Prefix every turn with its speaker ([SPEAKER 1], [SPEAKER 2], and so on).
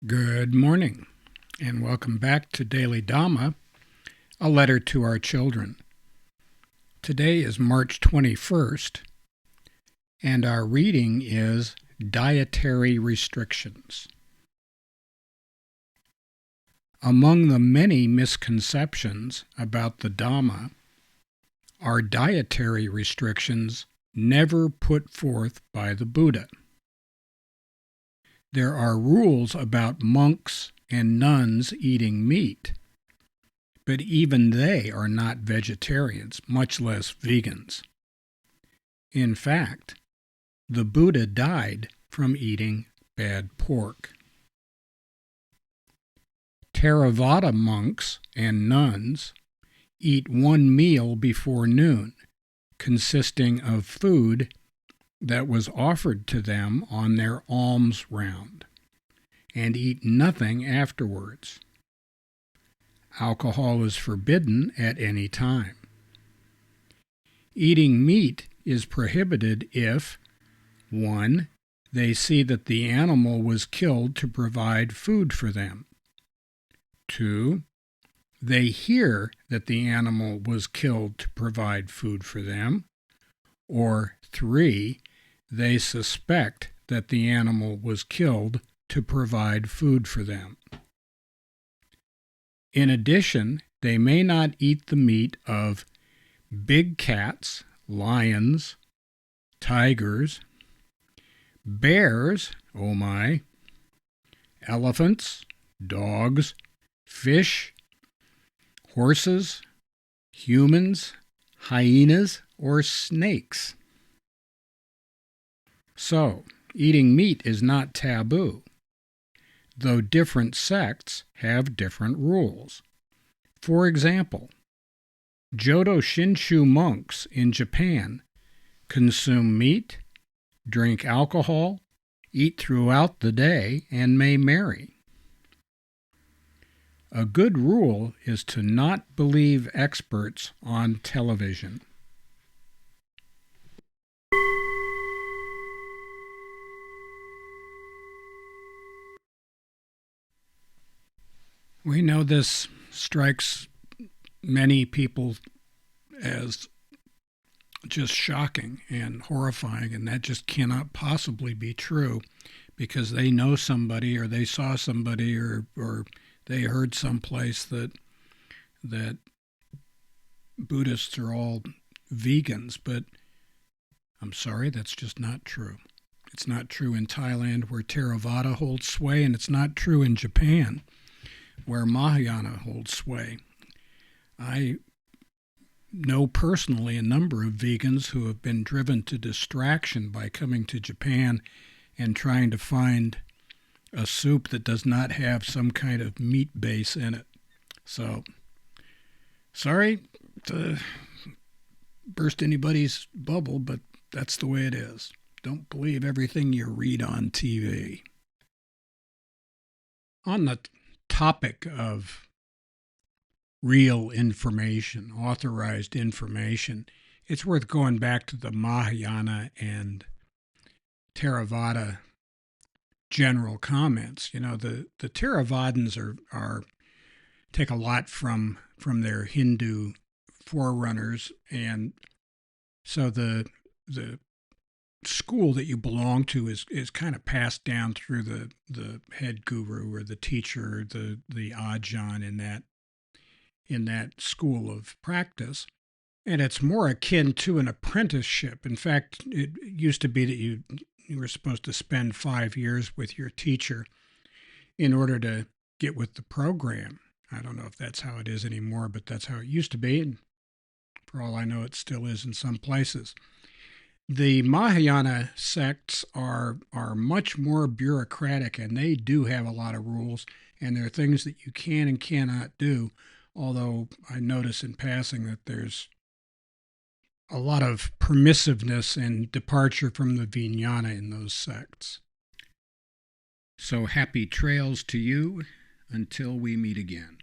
[SPEAKER 1] Good morning, and welcome back to Daily Dhamma, a letter to our children. Today is March 21st, and our reading is Dietary Restrictions. Among the many misconceptions about the Dhamma are dietary restrictions never put forth by the Buddha. There are rules about monks and nuns eating meat, but even they are not vegetarians, much less vegans. In fact, the Buddha died from eating bad pork. Theravada monks and nuns eat one meal before noon, consisting of food that was offered to them on their alms round, and eat nothing afterwards. Alcohol is forbidden at any time. Eating meat is prohibited if 1. They see that the animal was killed to provide food for them. 2. They hear that the animal was killed to provide food for them. Or 3. They suspect that the animal was killed to provide food for them. In addition, they may not eat the meat of big cats, lions, tigers, bears, oh my, elephants, dogs, fish, horses, humans, hyenas, or snakes. So, eating meat is not taboo, though different sects have different rules. For example, Jodo Shinshu monks in Japan consume meat, drink alcohol, eat throughout the day, and may marry. A good rule is to not believe experts on television. We know this strikes many people as just shocking and horrifying, and that just cannot possibly be true because they know somebody or they saw somebody or they heard someplace that Buddhists are all vegans, but I'm sorry, that's just not true. It's not true in Thailand where Theravada holds sway, and it's not true in Japan where Mahayana holds sway. I know personally a number of vegans who have been driven to distraction by coming to Japan and trying to find a soup that does not have some kind of meat base in it. So, sorry to burst anybody's bubble, but that's the way it is. Don't believe everything you read on TV. On the topic of real information, authorized information, it's worth going back to the Mahayana and Theravada general comments. You know, the Theravadins are take a lot from their Hindu forerunners, and so the school that you belong to is kind of passed down through the head guru or the teacher, the ajahn in that school of practice. And it's more akin to an apprenticeship. In fact, it used to be that you were supposed to spend 5 years with your teacher in order to get with the program. I don't know if that's how it is anymore, but that's how it used to be. And for all I know, it still is in some places. The Mahayana sects are much more bureaucratic, and they do have a lot of rules, and there are things that you can and cannot do, although I notice in passing that there's a lot of permissiveness and departure from the Vijnana in those sects. So happy trails to you until we meet again.